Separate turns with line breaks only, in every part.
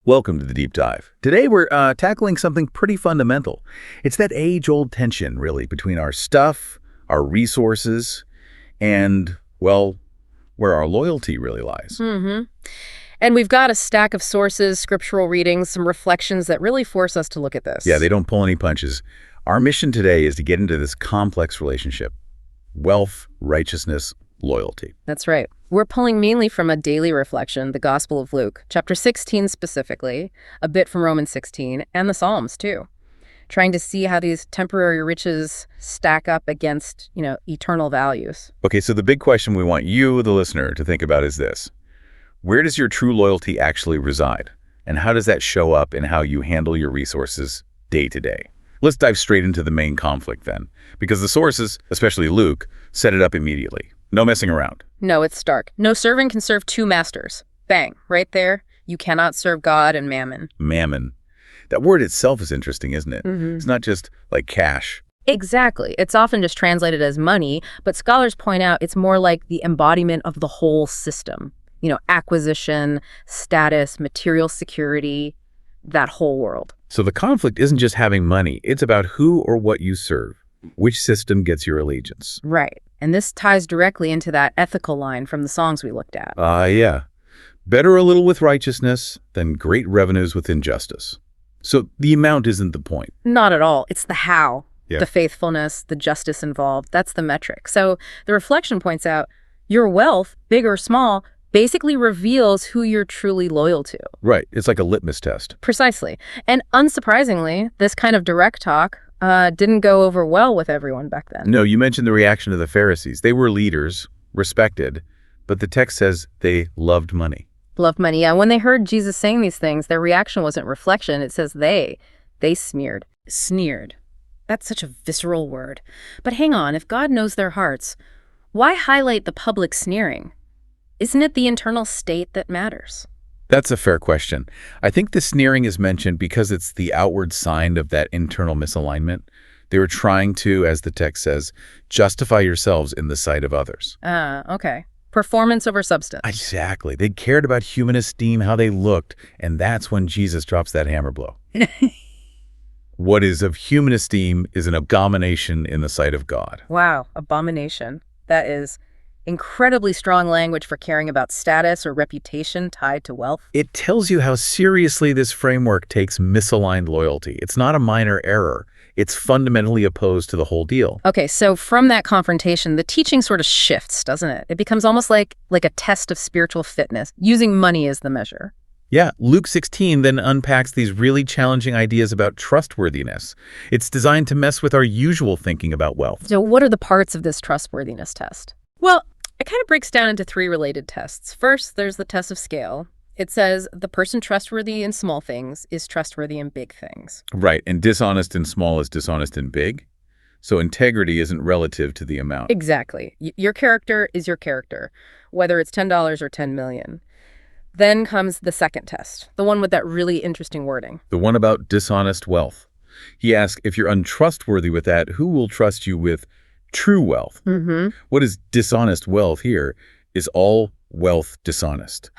Welcome to the Deep Dive. Today we're tackling something pretty fundamental. It's that age-old tension, really, between our stuff, our resources, and, well, where our loyalty really lies.
And we've got a stack of sources, scriptural readings, some reflections that really force us to look at this.
Yeah, they don't pull any punches. Our mission today is to get into this complex relationship: wealth, righteousness, loyalty.
That's right. We're pulling mainly from a daily reflection, the Gospel of Luke, chapter 16 specifically, a bit from Romans 16, and the Psalms, too. Trying to see how these temporary riches stack up against, eternal values.
Okay, so the big question we want you, the listener, to think about is this. Where does your true loyalty actually reside? And how does that show up in how you handle your resources day to day? Let's dive straight into the main conflict then, because the sources, especially Luke, set it up immediately. No messing around.
No, it's stark. No servant can serve two masters. Bang, right there. You cannot serve God and mammon.
Mammon. That word itself is interesting, isn't it? It's not just like cash.
Exactly. It's often just translated as money, but scholars point out it's more like the embodiment of the whole system. Acquisition, status, material security, that whole world.
So the conflict isn't just having money. It's about who or what you serve. Which system gets your allegiance?
Right. And this ties directly into that ethical line from the songs we looked at.
Yeah. Better a little with righteousness than great revenues with injustice. So the amount isn't the point.
Not at all. It's the how.
Yeah.
The faithfulness, the justice involved. That's the metric. So the reflection points out your wealth, big or small, basically reveals who you're truly loyal to.
Right. It's like a litmus test.
Precisely. And unsurprisingly, this kind of direct talk didn't go over well with everyone back then.
No, you mentioned the reaction of the Pharisees. They were leaders, respected, but the text says they loved money.
Loved money, yeah. When they heard Jesus saying these things, their reaction wasn't reflection. It says they smeared. Sneered. That's such a visceral word. But hang on, if God knows their hearts, why highlight the public sneering? Isn't it the internal state that matters?
That's a fair question. I think the sneering is mentioned because it's the outward sign of that internal misalignment. They were trying to, as the text says, justify yourselves in the sight of others.
Okay. Performance over substance.
Exactly. They cared about human esteem, how they looked, and that's when Jesus drops that hammer blow. What is of human esteem is an abomination in the sight of God.
Wow, abomination. That is incredibly strong language for caring about status or reputation tied to wealth.
It tells you how seriously this framework takes misaligned loyalty. It's not a minor error. It's fundamentally opposed to the whole deal.
Okay, so from that confrontation, the teaching sort of shifts, doesn't it? It becomes almost like a test of spiritual fitness, using money as the measure.
Yeah, Luke 16 then unpacks these really challenging ideas about trustworthiness. It's designed to mess with our usual thinking about wealth.
So what are the parts of this trustworthiness test? Well, it kind of breaks down into three related tests. First, there's the test of scale. It says the person trustworthy in small things is trustworthy in big things.
Right, and dishonest in small is dishonest in big. So integrity isn't relative to the amount.
Exactly. Your character is your character, whether it's $10 or 10 million. Then comes the second test, the one with that really interesting wording.
The one about dishonest wealth. He asks, if you're untrustworthy with that, who will trust you with true wealth? What is dishonest wealth here? Is all wealth dishonest?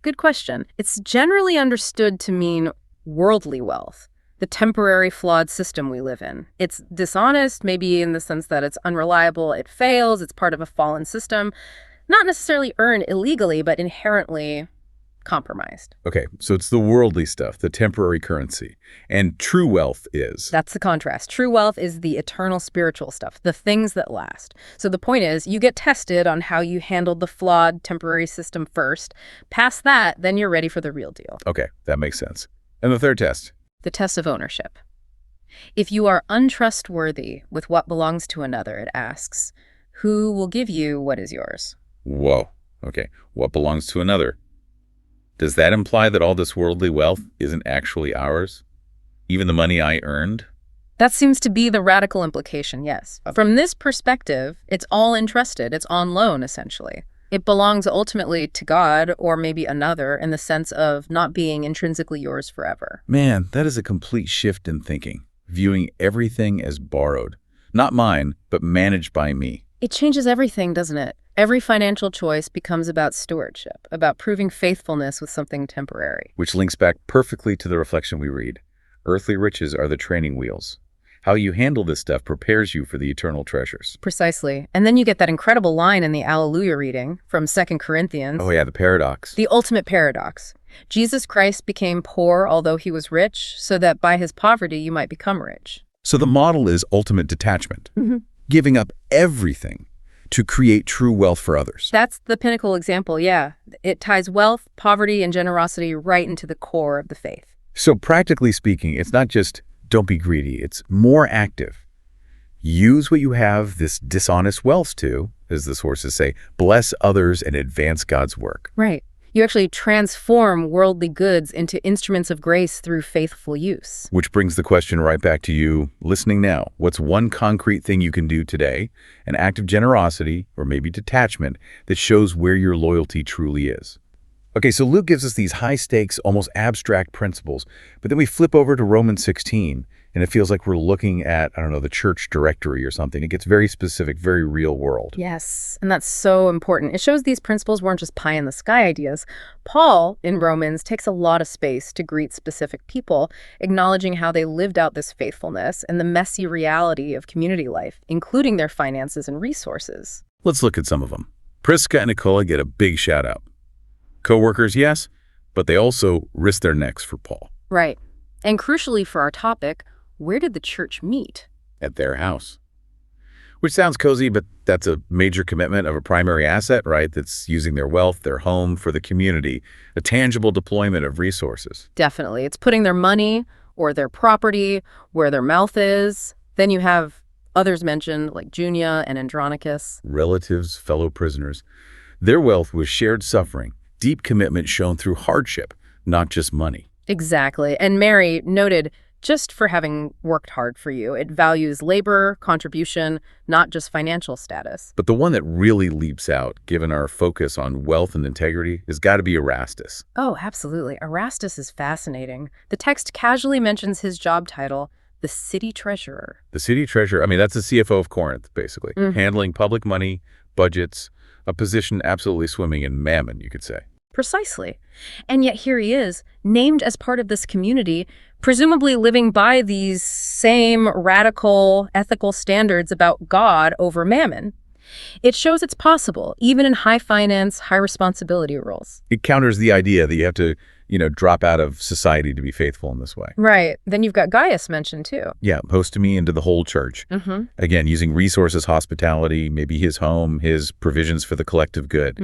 Good question. It's generally understood to mean worldly wealth, the temporary flawed system we live in. It's dishonest, maybe in the sense that it's unreliable, it fails, it's part of a fallen system, not necessarily earned illegally, but inherently compromised.
Okay, so it's the worldly stuff, the temporary currency. And true wealth is?
That's the contrast. True wealth is the eternal spiritual stuff, the things that last. So the point is, you get tested on how you handled the flawed temporary system first. Past that, then you're ready for the real deal.
Okay, that makes sense. And the third test?
The test of ownership. If you are untrustworthy with what belongs to another, it asks, who will give you what is yours?
Whoa. Okay, what belongs to another? Does that imply that all this worldly wealth isn't actually ours? Even the money I earned?
That seems to be the radical implication, yes. From this perspective, it's all entrusted. It's on loan, essentially. It belongs ultimately to God or maybe another in the sense of not being intrinsically yours forever.
Man, that is a complete shift in thinking, viewing everything as borrowed. Not mine, but managed by me.
It changes everything, doesn't it? Every financial choice becomes about stewardship, about proving faithfulness with something temporary.
Which links back perfectly to the reflection we read. Earthly riches are the training wheels. How you handle this stuff prepares you for the eternal treasures.
Precisely. And then you get that incredible line in the Alleluia reading from 2 Corinthians.
Oh yeah, the paradox.
The ultimate paradox. Jesus Christ became poor although he was rich, so that by his poverty you might become rich.
So the model is ultimate detachment,
Mhm.
giving up everything to create true wealth for others.
That's the pinnacle example, yeah. It ties wealth, poverty, and generosity right into the core of the faith.
So practically speaking, it's not just don't be greedy, it's more active. Use what you have this dishonest wealth to, as the sources say, bless others and advance God's work.
Right. You actually transform worldly goods into instruments of grace through faithful use.
Which brings the question right back to you listening now. What's one concrete thing you can do today, an act of generosity or maybe detachment that shows where your loyalty truly is? Okay, so Luke gives us these high-stakes, almost abstract principles, but then we flip over to Romans 16, and it feels like we're looking at, I don't know, the church directory or something. It gets very specific, very real world.
Yes, and that's so important. It shows these principles weren't just pie-in-the-sky ideas. Paul, in Romans, takes a lot of space to greet specific people, acknowledging how they lived out this faithfulness and the messy reality of community life, including their finances and resources.
Let's look at some of them. Prisca and Aquila get a big shout-out. Co-workers, yes, but they also risk their necks for Paul.
Right. And crucially for our topic, where did the church meet?
At their house. Which sounds cozy, but that's a major commitment of a primary asset, right? That's using their wealth, their home for the community, a tangible deployment of resources.
Definitely. It's putting their money or their property where their mouth is. Then you have others mentioned like Junia and Andronicus.
Relatives, fellow prisoners. Their wealth was shared suffering, deep commitment shown through hardship, not just money.
Exactly. And Mary noted, just for having worked hard for you, it values labor, contribution, not just financial status.
But the one that really leaps out, given our focus on wealth and integrity, has got to be Erastus.
Oh, absolutely. Erastus is fascinating. The text casually mentions his job title, the city treasurer.
The city treasurer, I mean, that's the CFO of Corinth, basically. Handling public money, budgets, a position absolutely swimming in mammon, you could say.
Precisely. And yet here he is, named as part of this community, presumably living by these same radical ethical standards about God over mammon. It shows it's possible, even in high finance, high responsibility roles.
It counters the idea that you have to, drop out of society to be faithful in this way.
Right. Then you've got Gaius mentioned too.
Yeah, postemi into the whole church. Again, using resources, hospitality, maybe his home, his provisions for the collective good.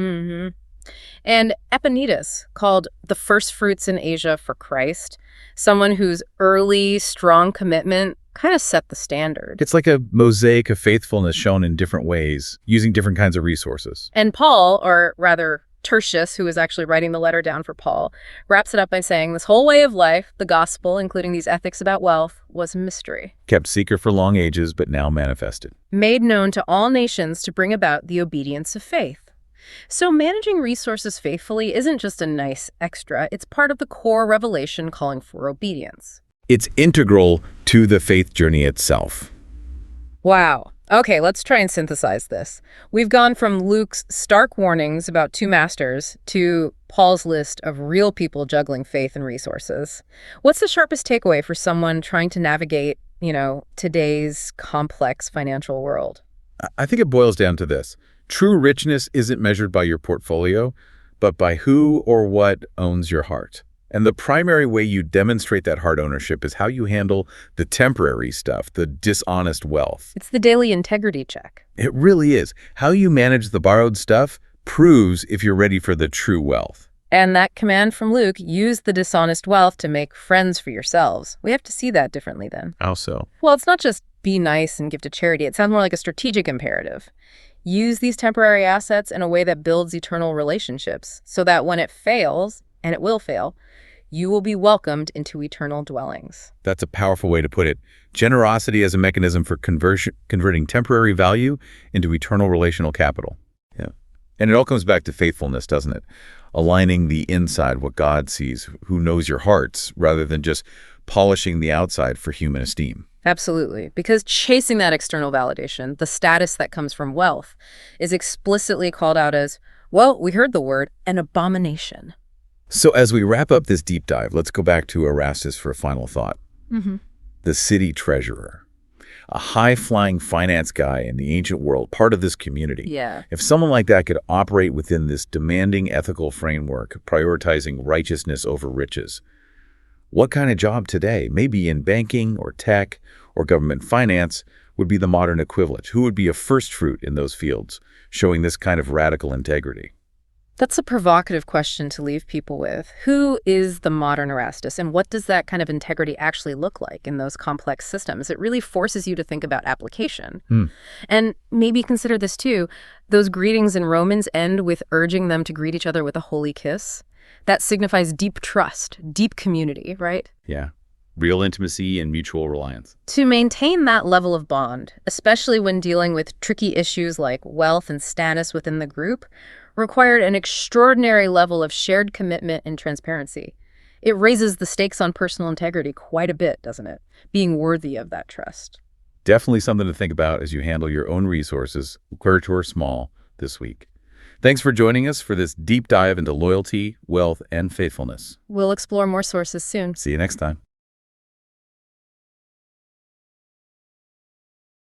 And Epaenetus, called the first fruits in Asia for Christ, someone whose early, strong commitment kind of set the standard.
It's like a mosaic of faithfulness shown in different ways, using different kinds of resources.
And Paul, or rather Tertius, who is actually writing the letter down for Paul, wraps it up by saying this whole way of life, the gospel, including these ethics about wealth, was a mystery.
Kept secret for long ages, but now manifested.
Made known to all nations to bring about the obedience of faith. So managing resources faithfully isn't just a nice extra, it's part of the core revelation calling for obedience.
It's integral to the faith journey itself.
Wow. Okay, let's try and synthesize this. We've gone from Luke's stark warnings about two masters to Paul's list of real people juggling faith and resources. What's the sharpest takeaway for someone trying to navigate, today's complex financial world?
I think it boils down to this. True richness isn't measured by your portfolio, but by who or what owns your heart. And the primary way you demonstrate that heart ownership is how you handle the temporary stuff, the dishonest wealth.
It's the daily integrity check.
It really is. How you manage the borrowed stuff proves if you're ready for the true wealth.
And that command from Luke, use the dishonest wealth to make friends for yourselves. We have to see that differently then.
How so?
Well, it's not just be nice and give to charity. It sounds more like a strategic imperative. Use these temporary assets in a way that builds eternal relationships so that when it fails, and it will fail, you will be welcomed into eternal dwellings.
That's a powerful way to put it. Generosity as a mechanism for converting temporary value into eternal relational capital. Yeah. And it all comes back to faithfulness, doesn't it? Aligning the inside, what God sees, who knows your hearts, rather than just polishing the outside for human esteem.
Absolutely. Because chasing that external validation, the status that comes from wealth, is explicitly called out as, well, we heard the word, an abomination.
So as we wrap up this deep dive, let's go back to Erastus for a final thought.
Hmm.
The city treasurer, a high-flying finance guy in the ancient world, part of this community.
Yeah.
If someone like that could operate within this demanding ethical framework, prioritizing righteousness over riches, what kind of job today, maybe in banking or tech or government finance, would be the modern equivalent? Who would be a first fruit in those fields, showing this kind of radical integrity?
That's a provocative question to leave people with. Who is the modern Erastus, and what does that kind of integrity actually look like in those complex systems? It really forces you to think about application. And maybe consider this too. Those greetings in Romans end with urging them to greet each other with a holy kiss. That signifies deep trust, deep community, right?
Yeah. Real intimacy and mutual reliance.
To maintain that level of bond, especially when dealing with tricky issues like wealth and status within the group, required an extraordinary level of shared commitment and transparency. It raises the stakes on personal integrity quite a bit, doesn't it? Being worthy of that trust.
Definitely something to think about as you handle your own resources, large or small, this week. Thanks for joining us for this deep dive into loyalty, wealth, and faithfulness.
We'll explore more sources soon.
See you next time.